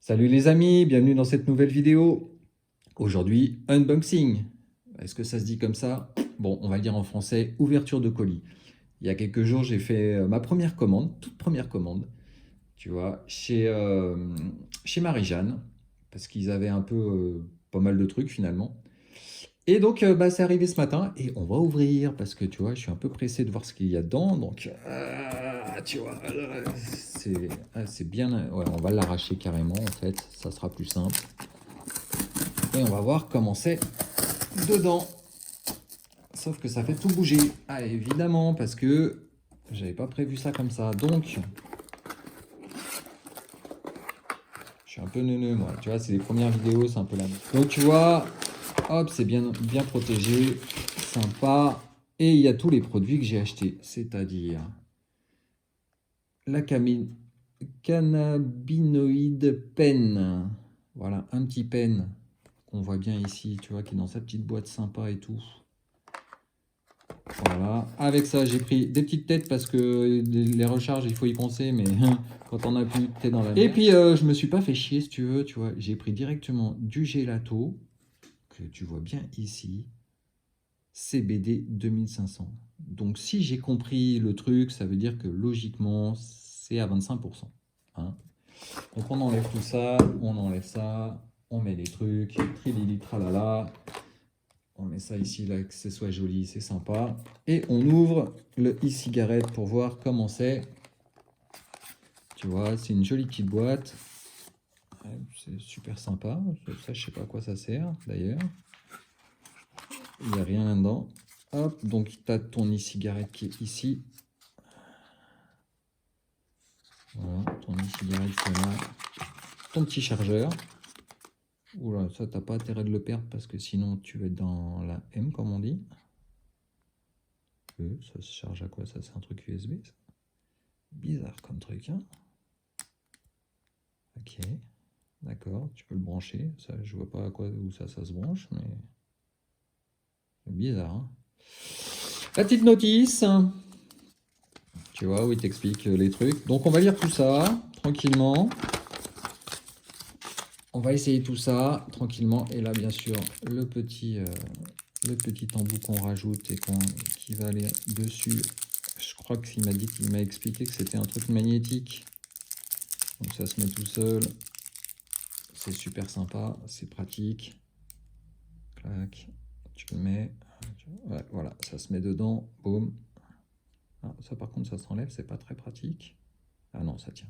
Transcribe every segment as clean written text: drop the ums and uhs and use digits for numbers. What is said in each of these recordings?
Salut les amis, bienvenue dans cette nouvelle vidéo. Aujourd'hui, unboxing. Est-ce que ça se dit comme ça? Bon, on va le dire en français, ouverture de colis. Il y a quelques jours, j'ai fait ma première commande, toute première commande, tu vois, chez Marie-Jeanne, parce qu'ils avaient un peu pas mal de trucs finalement. Et donc, c'est arrivé ce matin et on va ouvrir parce que tu vois, je suis un peu pressé de voir ce qu'il y a dedans. Donc, tu vois, c'est bien. Ouais, on va l'arracher carrément en fait, ça sera plus simple. Et on va voir comment c'est dedans. Sauf que ça fait tout bouger. Ah, évidemment, parce que j'avais pas prévu ça comme ça. Donc, je suis un peu neuneux, moi. Tu vois, c'est les premières vidéos, c'est un peu la même. Donc, tu vois, hop, c'est bien protégé. Sympa. Et il y a tous les produits que j'ai achetés. C'est-à-dire la cannabinoïde pen. Voilà, un petit pen qu'on voit bien ici, tu vois, qui est dans sa petite boîte sympa et tout. Voilà, avec ça j'ai pris des petites têtes parce que les recharges il faut y penser, mais quand on a plus, t'es dans la merde. Et puis je me suis pas fait chier si tu veux, tu vois, j'ai pris directement du gelato, que tu vois bien ici, CBD 2500. Donc si j'ai compris le truc, ça veut dire que logiquement c'est à 25%. Hein. Donc on enlève tout ça, on enlève ça, on met les trucs, trilili tralala. On met ça ici, là, que ce soit joli, c'est sympa. Et on ouvre le e-cigarette pour voir comment c'est. Tu vois, c'est une jolie petite boîte. Ouais, c'est super sympa. Ça, je sais pas à quoi ça sert, d'ailleurs. Il n'y a rien là-dedans. Hop, donc tu as ton e-cigarette qui est ici. Voilà, ton e-cigarette, c'est là. Ton petit chargeur. Oula, ça, t'as pas intérêt de le perdre parce que sinon, tu vas être dans la M, comme on dit. Ça se charge à quoi, ça? C'est un truc USB, ça. Bizarre comme truc, hein. Ok, d'accord, tu peux le brancher. Ça, je vois pas à quoi où ça se branche, mais c'est bizarre. Hein. La petite notice, tu vois, où il t'explique les trucs. Donc on va lire tout ça tranquillement. On va essayer tout ça tranquillement. Et là, bien sûr, le petit embout qu'on rajoute et qui va aller dessus. Je crois qu'il m'a expliqué que c'était un truc magnétique. Donc ça se met tout seul. C'est super sympa, c'est pratique. Clac, tu le mets. Ouais, voilà, ça se met dedans. Boum. Ah, ça par contre, ça s'enlève, c'est pas très pratique. Ah non, ça tient.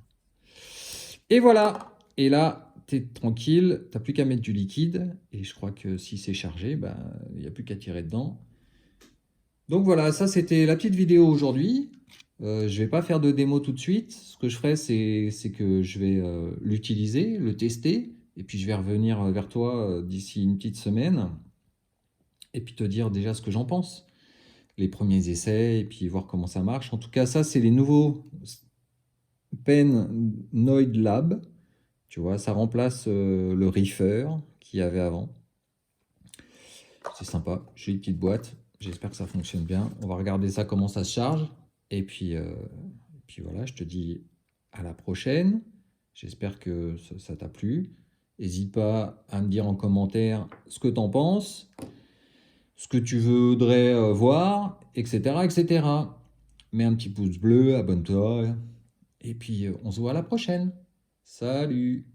Et voilà. Et là, tu es tranquille, t'as plus qu'à mettre du liquide. Et je crois que si c'est chargé, il n'y a plus qu'à tirer dedans. Donc voilà, ça c'était la petite vidéo aujourd'hui. Je vais pas faire de démo tout de suite. Ce que je ferai, c'est que je vais l'utiliser, le tester, et puis je vais revenir vers toi d'ici une petite semaine, et puis te dire déjà ce que j'en pense, les premiers essais, et puis voir comment ça marche. En tout cas, ça c'est les nouveaux Pen Noid Lab. Tu vois, ça remplace le Reefer qu'il y avait avant. C'est sympa, j'ai une petite boîte. J'espère que ça fonctionne bien. On va regarder ça, comment ça se charge. Et puis voilà, je te dis à la prochaine. J'espère que ça t'a plu. N'hésite pas à me dire en commentaire ce que tu en penses, ce que tu voudrais voir, etc., etc. Mets un petit pouce bleu, abonne-toi. Et puis on se voit à la prochaine. Salut!